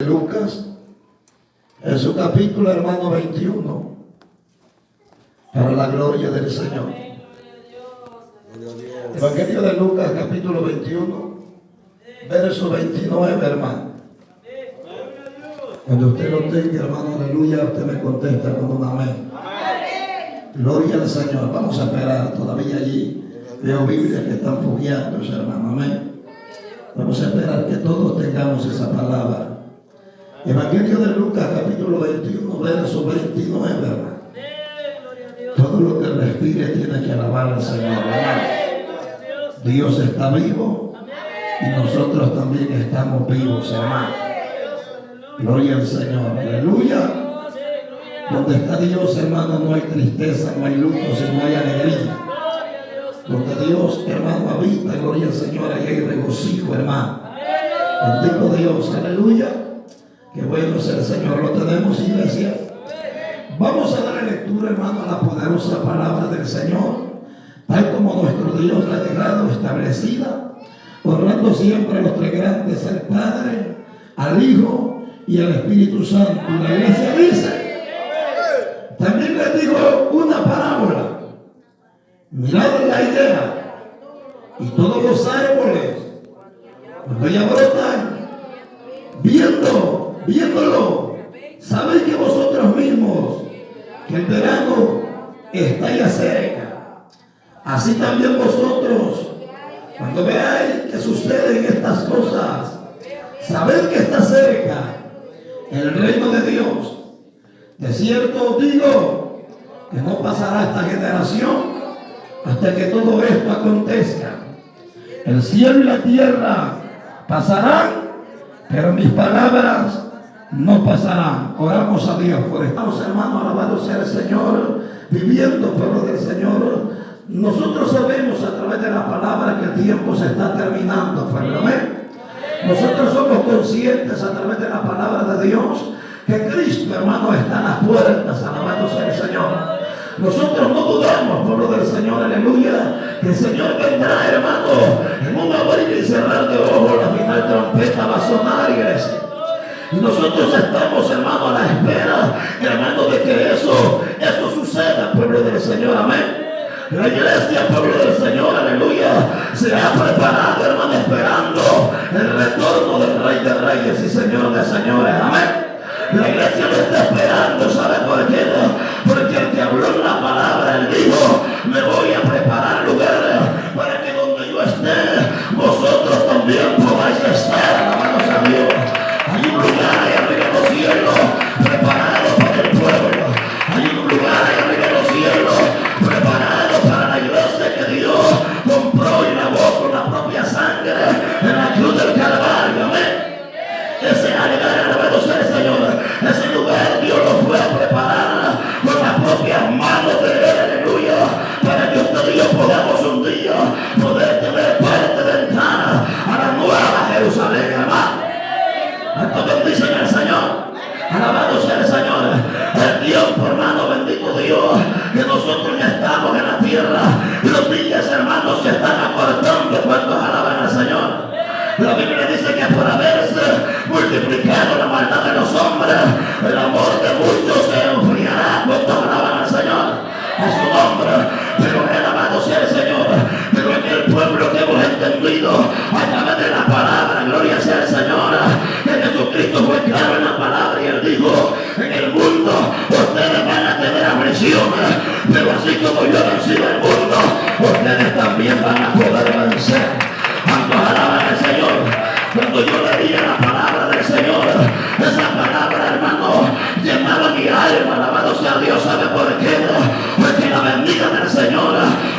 Lucas, en su capítulo, hermano, 21, para la gloria del Señor. Evangelio de Lucas, capítulo 21, verso 29, hermano. Cuando usted lo tenga, hermano, aleluya, usted me contesta con un amén. Gloria al Señor. Vamos a esperar todavía allí. Veo Biblias que están fogueándose, hermano, amén. Vamos a esperar que todos tengamos esa palabra. Evangelio de Lucas, capítulo 21, verso 29, hermano. Todo lo que respire tiene que alabar al Señor, hermano. Dios está vivo y nosotros también estamos vivos, hermano. Gloria al Señor, aleluya. Donde está Dios, hermano, no hay tristeza, no hay luto, sino hay alegría. Donde Dios, hermano, habita, gloria al Señor, ahí hay regocijo, hermano. Bendito Dios, aleluya. Qué bueno es el Señor. Lo tenemos, iglesia. Vamos a darle lectura, hermano, a la poderosa palabra del Señor, tal como nuestro Dios la ha dejado establecida, honrando siempre a los tres grandes, al Padre, al Hijo y al Espíritu Santo. Y la iglesia dice, también les digo una parábola. Mirad la higuera y todos los árboles, cuando ya brotan, viéndolo, sabéis que vosotros mismos que el verano está ya cerca. Así también vosotros, cuando veáis que suceden estas cosas, sabed que está cerca el reino de Dios. De cierto os digo que no pasará esta generación hasta que todo esto acontezca. El cielo y la tierra pasarán, pero mis palabras no pasarán. Oramos a Dios por esto. Estamos, hermanos, alabado sea el Señor, viviendo, pueblo del Señor. Nosotros sabemos a través de la palabra que el tiempo se está terminando, pueblo. Amén. Nosotros somos conscientes a través de la palabra de Dios que Cristo, hermano, está en las puertas, alabado sea el Señor. Nosotros no dudamos, pueblo del Señor, aleluya, que el Señor vendrá, hermano, en un abrir y cerrar de ojos. La final trompeta va a sonar, iglesia. Y nosotros estamos, hermano, a la espera, hermano, de que eso suceda, pueblo del Señor, amén. La iglesia, pueblo del Señor, aleluya, se ha preparado, hermano, esperando el retorno del Rey de Reyes y Señor de Señores, amén. La iglesia lo está esperando, ¿sabe por qué? Porque el que habló en la palabra, él dijo, me voy a preparar lugares para que donde yo esté, vosotros también podáis estar, alabados a Dios. Hay un lugar ahí arriba en los cielos preparado para el pueblo. Hay un lugar ahí arriba en los cielos preparado para la iglesia que Dios compró y lavó con la propia sangre en la cruz del Calvario, amén. Ese lugar, alabado sea el Señor, ese lugar Dios lo fue a preparar con las propias manos de Él, aleluya, para que usted y yo podamos un día poder tener parte de entrada a la nueva Jerusalén, hermano. ¿Cuántos bendicen al Señor? Alabado sea el Señor. El tiempo, hermano, bendito Dios, que nosotros ya estamos en la tierra. Los días, hermanos, se están acortando. ¿Cuántos alaban al Señor? La Biblia dice que por haberse multiplicado la maldad de los hombres, el amor de muchos se enfriará. ¿Cuántos alaban al Señor? A su nombre. Pero el amado sea el Señor. Pero en el pueblo que hemos entendido a través de la palabra, gloria sea el Señor, que Jesucristo fue claro en la palabra y Él dijo, en el mundo ustedes van a tener aflicciones, pero así como yo vencí el mundo, ustedes también van a poder vencer. ¿Cuántos alaban al Señor? Cuando yo leía la palabra del Señor, esa palabra, hermano, llenaba mi alma, alabado sea Dios. ¿Sabe por qué? Porque la venida del Señor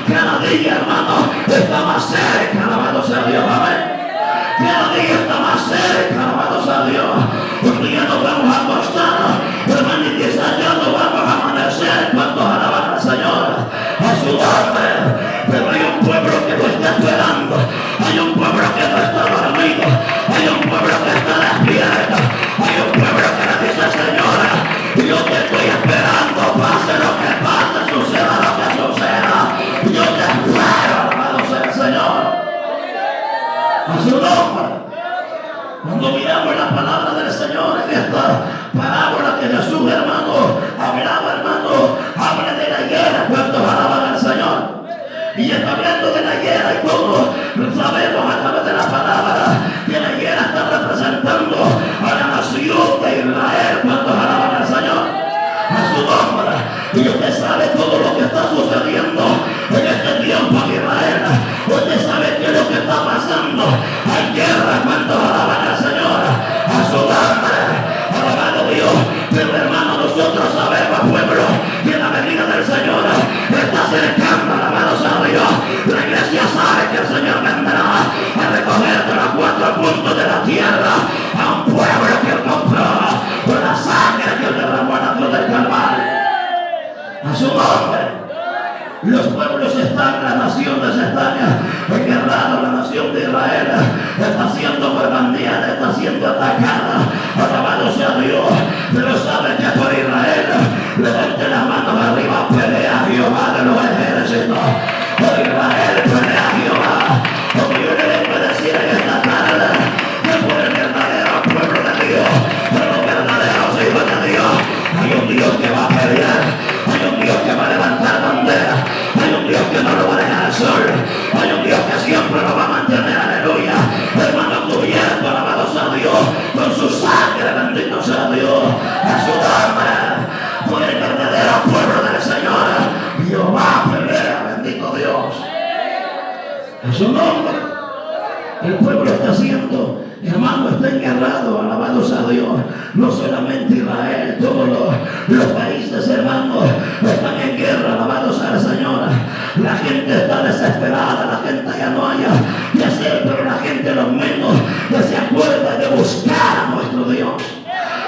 cada día, hermano, está más cerca, alabado sea Dios, amén. Cada día está más cerca, alabado sea Dios. Un día nos vamos a acostar, hermano, y quizás ya nos vamos a amanecer. ¿Cuántos alaban al Señor? A su nombre. Pero hay un pueblo que lo está esta parábola que Jesús, hermano, hablaba, hermano, habla de la higuera. ¿Cuántos alaban al Señor? Y está hablando de la higuera, y todos sabemos a través de la palabra que la higuera está representando a la nación de Israel. ¿Cuántos alaban al Señor? A su nombre. Y usted sabe todo lo que está sucediendo en este tiempo en Israel. Usted sabe qué es lo que está pasando. Hay guerra. ¿Cuántos alaban al Señor? A su nombre. Alabado Dios. Pero hermano, nosotros sabemos, pueblo, que la venida del Señor está cercana. Alabados a Dios. La iglesia sabe que el Señor vendrá a recoger de los 4 puntos de la tierra a un pueblo que compró con la sangre que derramó en la cruz del Calvario. A su nombre. Los pueblos están, las naciones están enguerradas. La nación de Israel está siendo bombardeada, está siendo atacada. Alabado sea Dios. Pero sabe que por Israel, levante las manos arriba, pelea Jehová de los ejércitos. Por Israel pelea Jehová. Porque yo le vengo a decir en esta tarde que por el verdadero pueblo de Dios, por los verdaderos hijos de Dios, hay un Dios que va a pelear. Hay un Dios que va a levantar bandera. Hay un Dios que no lo va a dejar sol. Hay un Dios que siempre lo va a mantener, aleluya. Hermano, cubierto, alabados a Dios, con su sangre, bendito sea Dios. A su nombre, por el verdadero pueblo del Señor, Jehová pelea, bendito Dios. A su nombre. El pueblo está siendo, hermano, está enguerrado, alabados a Dios. No solamente Israel, todos los países, hermanos, están en guerra, alabados al Señor. La gente está desesperada, la gente ya no haya que hacer, pero la gente lo menos que se acuerda de buscar a nuestro Dios.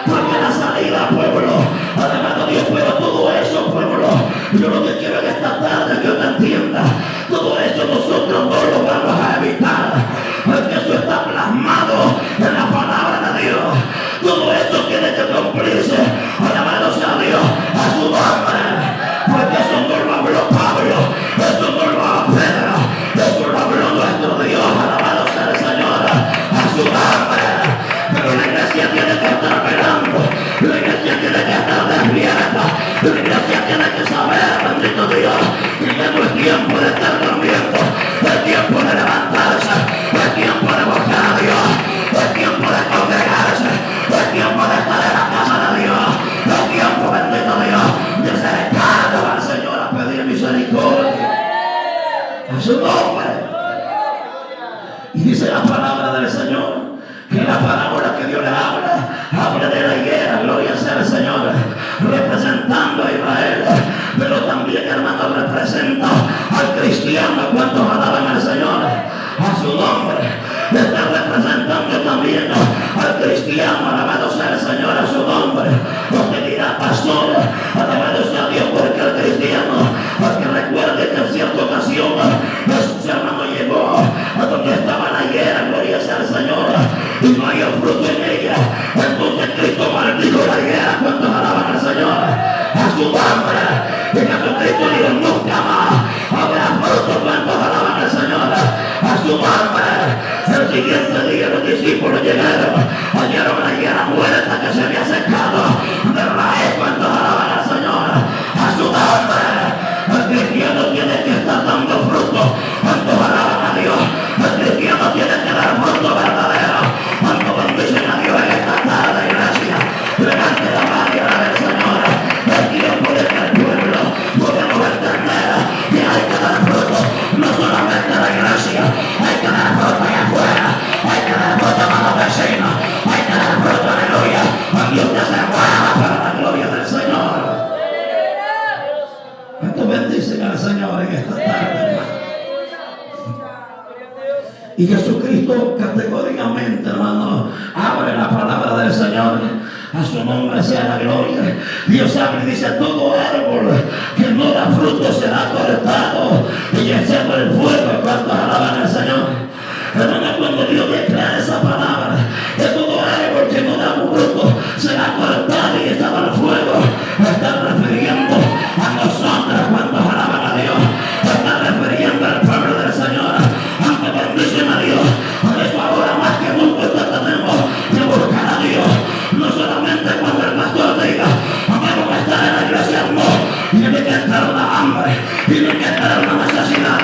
Porque la salida, pueblo, alabado a Dios, pero todo eso, pueblo, yo lo que quiero en esta tarde que usted entienda, todo eso nosotros no lo vamos a evitar, porque eso está plasmado en la palabra de Dios. Todo eso tiene que cumplirse, alabado sea Dios, a su nombre, porque eso no lo habló Pablo, eso no lo habló Pedro, eso lo habló nuestro Dios, alabado sea el Señor, a su nombre. Pero la iglesia tiene que estar velando, la iglesia tiene que estar despierta, la iglesia tiene que saber, bendito Dios, que ya no es tiempo de estar durmiendo, es tiempo de levantarse, es tiempo de buscar a Dios, es tiempo de congregarse, es tiempo de estar en la casa de Dios, es tiempo, bendito Dios, de acercarnos al Señor a pedir misericordia. A su nombre. Y dice la palabra del Señor, que la parábola que Dios le habla de la higuera, gloria sea al Señor, representando a Israel, pero también, hermano, representa al cristiano. ¿Cuántos alaban al Señor? A su nombre. Está representando también al cristiano, alabado sea el Señor, a su nombre. Usted dirá, pastor, alabado sea Dios, porque el cristiano, porque recuerde que en cierta ocasión Jesús, hermano, llegó a donde estaba la higuera, gloria sea al Señor, y no hay fruto en ella. Entonces Cristo maldijo la higuera. ¿Cuántos alaban al Señor? A su nombre. Y Jesucristo dijo, nunca más habrá fruto. ¿Cuántos alaban al Señor? A su nombre. El siguiente día los discípulos llegaron, hallaron la higuera muerta que se había secado de raíz. ¿Cuántos alaban al Señor? A su nombre. El cristiano tiene que estar dando fruto. ¿Cuántos alaban a Dios? El cristiano tiene que dar fruto verdadero. Cuando bendicen a Dios en esta tarde, iglesia, levante la mano y alabe al Señor. Es tiempo de que el pueblo podamos entender que hay que dar fruto, no solamente a la iglesia, hay que dar fruto allá afuera, hay que dar fruto a los vecinos, hay que dar fruto, aleluya, a Dios que se mueva para la gloria del Señor. ¿Cuántos bendicen al Señor en esta tarde, hermano? Y Jesucristo categóricamente, hermano, abre la palabra del Señor. A su nombre sea la gloria. Dios abre y dice, todo árbol que no da fruto será cortado y echado el fuego. ¿Cuántos alaban al Señor? Hermano, cuando Dios declara esa palabra, que todo árbol que no da fruto será cortado y echado al fuego, está refiriendo a nosotros. ¿Cuántos alaban a Dios? Está refiriendo al pueblo del Señor. Aunque bendicen a Dios, por eso ahora más que nunca tenemos que buscar a Dios. No solamente solamente cuando el pastor diga, vamos a estar en la iglesia, no. Tiene que entrar una hambre, tiene que entrar una necesidad,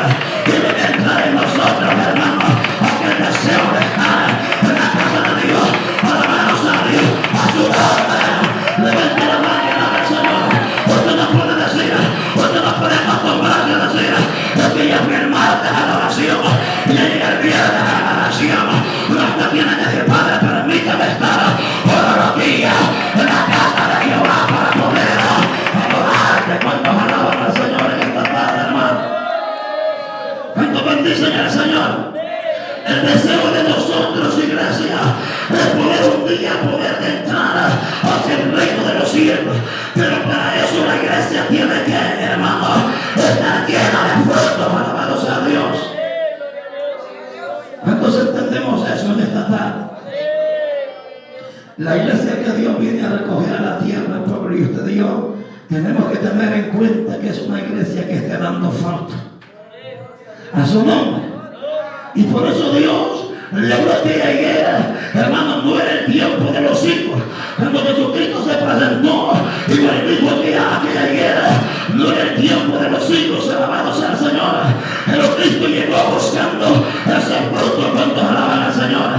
tiene que entrar en nosotros, hermanos, aquel deseo de estar en la casa de Dios, alabados a Dios, a su nombre. Levante la máquina del Señor. Usted no puede decir, usted no puede acostumbrarse a decir, es que ya fui el martes a la oración, y ya llegué el viernes a la oración. No, usted tiene que decir, Padre, permítame estar por los días en la casa de Jehová para poder adorarte. ¿Cuántos alaban al Señor en esta tarde, hermano? ¿Cuántos bendicen al Señor? El deseo de nosotros, iglesia, es poder un día entrar hacia el reino de los cielos. Pero para eso la iglesia tiene que, hermano, estar llena de frutos, alabados a Dios. ¿Cuántos entendemos eso en esta tarde? La iglesia que Dios viene a recoger a la tierra, el pueblo y usted y yo, tenemos que tener en cuenta que es una iglesia que está dando fruto a su nombre. Y por eso Dios le habló a aquella higuera, hermano, no era el tiempo de los hijos. Cuando Jesucristo se presentó y le dijo a aquella higuera, no era el tiempo de los hijos, alabados al Señor. Jesucristo llegó buscando ese fruto. Cuando alaban al Señor,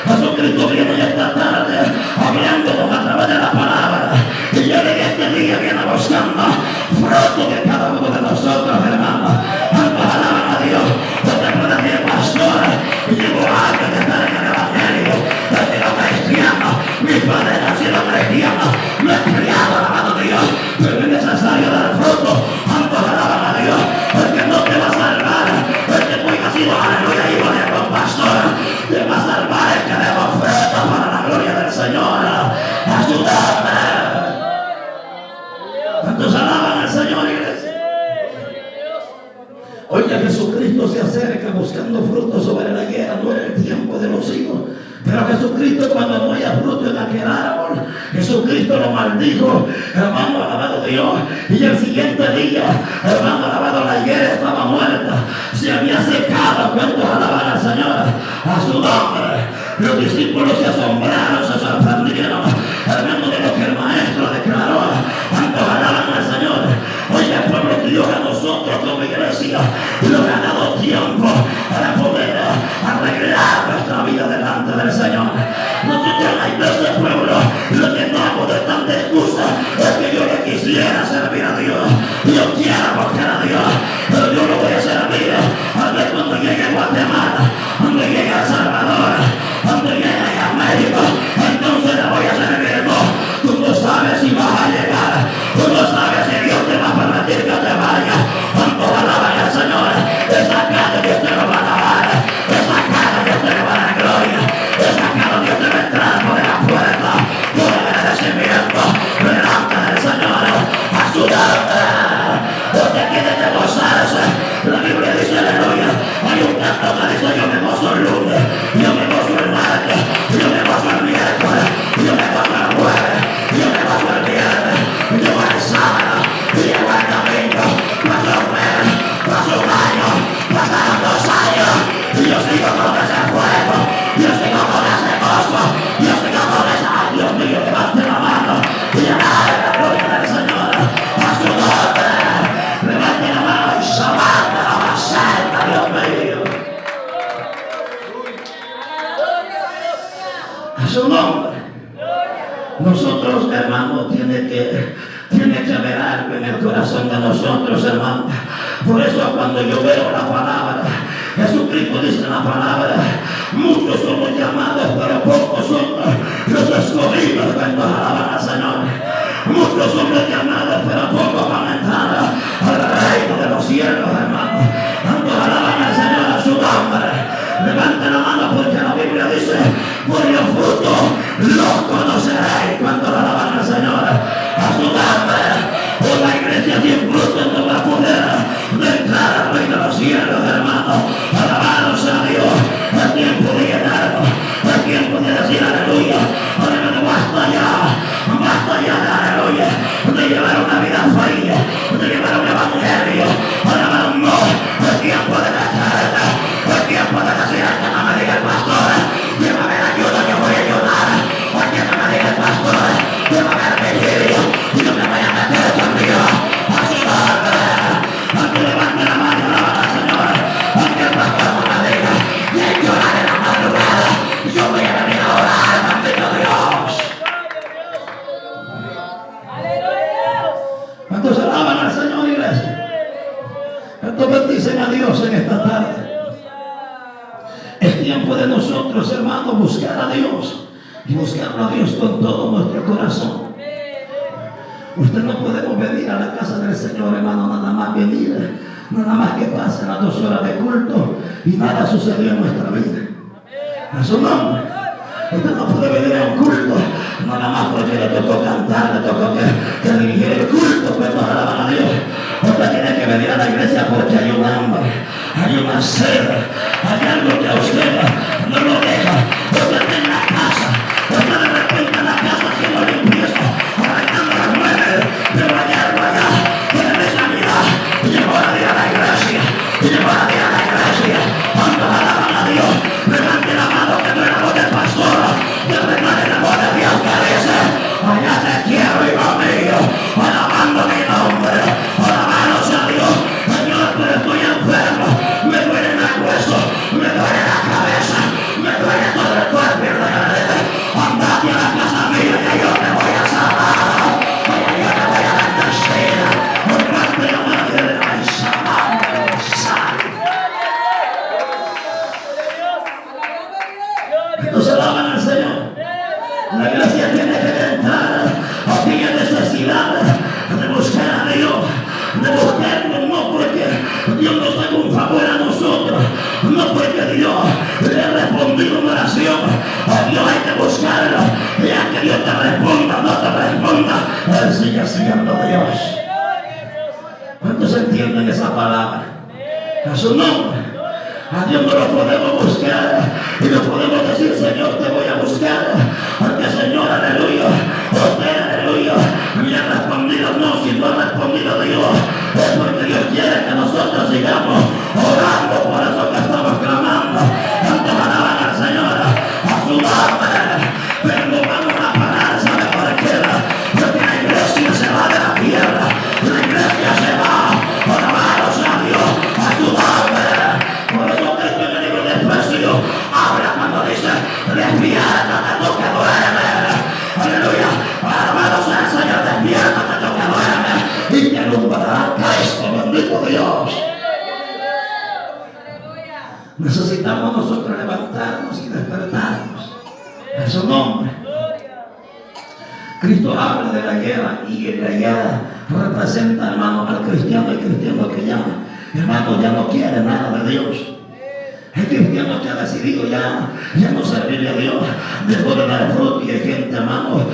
Jesucristo viene esta tarde hablándonos a través de la palabra. Y yo en este día viene buscando fruto de cada uno de nosotros, hermanos. Cuando alaban a Dios, usted puede decir, pastor, y llevo años de estar en el evangelio, he sido cristiano, mis padres han sido cristianos, me he criado, alabado a Dios, pero es necesario dar fruto. Cuando alaban a Dios, el que no te va a salvar, el que tú hayas sido, aleluya, hijo de un pastor, te va a salvar el que deba fruto para la gloria del Señor. A su nombre. ¿Cuántos alaban al Señor, iglesia? Oiga, Jesucristo se acerca buscando frutos sobre la higuera. No era el tiempo de los higos, pero Jesucristo, cuando no haya fruto en aquel árbol, Jesucristo lo maldijo, hermano, alabado Dios. Y el siguiente día, hermano, alabado, la higuera estaba muerta, se había secado. ¿Cuántos alaban al Señor? A su nombre. Los discípulos se asombraron, se sorprendieron, hermano, de lo que el maestro declaró. ¿Cuántos alaban al Señor? Oiga, pueblo de Dios, a nosotros como iglesia nos ha dado tiempo para poder arreglar nuestra vida delante del Señor. Nosotros en la iglesia, pueblo, lo que damos de tanta excusa es que yo le quisiera servir a Dios, yo quiero buscar a Dios, pero yo lo voy a servir a ver cuando llegue a Guatemala, cuando llegue a El Salvador, cuando llegue a México, entonces le voy a servir. No, tú no sabes si vas a llegar, tú no sabes si Dios te va a permitir que te vayas. Cuando alaban al Señor, esa casa Dios te lo va a dar, esa casa Dios te lo va a dar gloria, esa casa Dios te va a entrar por la puerta, por el agradecimiento delante del Señor. A su nombre. Usted tiene que gozarse. La Biblia dice, aleluya, hay un canto que dice, yo me gozo el lunes, yo me gozo el martes, yo me gozo el miércoles, yo me gozo el jueves, yo me gozo el viernes, yo voy el sábado, y llego el domingo. Pasó un mes, pasó un año, pasaron 2 años, y yo sigo con ese fuego, yo sigo con ese gozo, yo sigo con esa. Ay, Dios mío, levante la mano y alabe la gloria del Señor. A su nombre, levante la mano y sabate la maceta, Dios mío. A su nombre. Nosotros, hermanos, tiene que haber algo en el corazón de nosotros, hermanos. Por eso cuando yo veo la palabra, Jesucristo dice en la palabra, muchos son los llamados, pero pocos son los escogidos. Cuando alaban al Señor, muchos son los llamados, pero pocos van a entrar al reino de los cielos, hermanos. Cuando alaban al Señor, a su nombre, levante la mano, porque la Biblia dice, por los frutos los conoceréis. Cuando alaban al Señor, a su nombre. Una iglesia sin fruto no va a poder entrar al reino de los cielos, hermanos. Alabados a Dios. Es tiempo de llenarnos, es tiempo de decir aleluya. Aleluya, basta ya de aleluya, de llevar una vida fría, de llevar un evangelio. Aleluya, no, es tiempo de cacharte, es tiempo de decir que no me diga el pastor, llévame la ayuda que voy a ayudar, porque no me diga el pastor. nosotros, hermanos, buscar a Dios y buscarlo a Dios con todo nuestro corazón. Usted no podemos venir a la casa del Señor, hermano, nada más venir, nada más que pasen las 2 horas de culto y nada sucedió en nuestra vida. A su nombre. Usted no puede venir a un culto nada más porque le tocó cantar, le tocó que dirigir el culto, pues no alaban a Dios. Usted tiene que venir a la iglesia porque hay un hambre, hay una sed, hay algo que a usted no lo deja. Usted está en la casa, usted de repente en la casa haciendo limpieza, arrancando las muebles, pero hay algo allá que le desanidad. Llegó a ir a la iglesia, llegó a ir a la iglesia. Cuando alaban a Dios, levante la mano que no es la voz del pastor, que remane la voz de Dios que dice: allá te quiero, hijo mío, alabando mi nombre, alabando a Dios. Señor, pero estoy enfermo, me duele el hueso, me duele la cabeza, me duele todo el cuerpo. Andate a la casa mía que yo te voy a salvar, que yo te voy a bendecir. Porque yo me quiero entonces alaban al Señor. La iglesia tiene que entrar a aquella necesidad de buscar a Dios, de buscarlo, no porque Dios nos haga un favor a nosotros, no porque Dios le ha respondido una oración. A Dios hay que buscarlo, y a que Dios te responda, no te responda, Él sigue siendo Dios. ¿Cuántos entienden esa palabra? A su nombre. A Dios no lo podemos buscar y no podemos decir: Señor, te voy a buscar, porque Señor, aleluya, usted, aleluya, me ha respondido. No, si no ha respondido Dios, es porque Dios quiere que nosotros sigamos orando. Por eso que estamos clamando. Tanto alaban al Señor a su nombre, pero no vamos a parar, ¿sabe por qué? Porque la iglesia se va de la tierra, la iglesia se va, alabamos a Dios a su nombre. Por eso que en el libro de Efesios habla cuando dice: despiértate tú que duermes, aleluya, alabados sea el Señor, despiértate tú que duermes y te alumbrará Cristo, bendito Dios. Necesitamos nosotros levantarnos y despertarnos a su nombre. Cristo habla de la guerra, y la guerra representa, hermano, al cristiano, el cristiano que ya, hermano, ya no quiere nada de Dios. El cristiano que ha decidido ya no servirle a Dios, dejó de dar fruto. Y hay gente, hermano,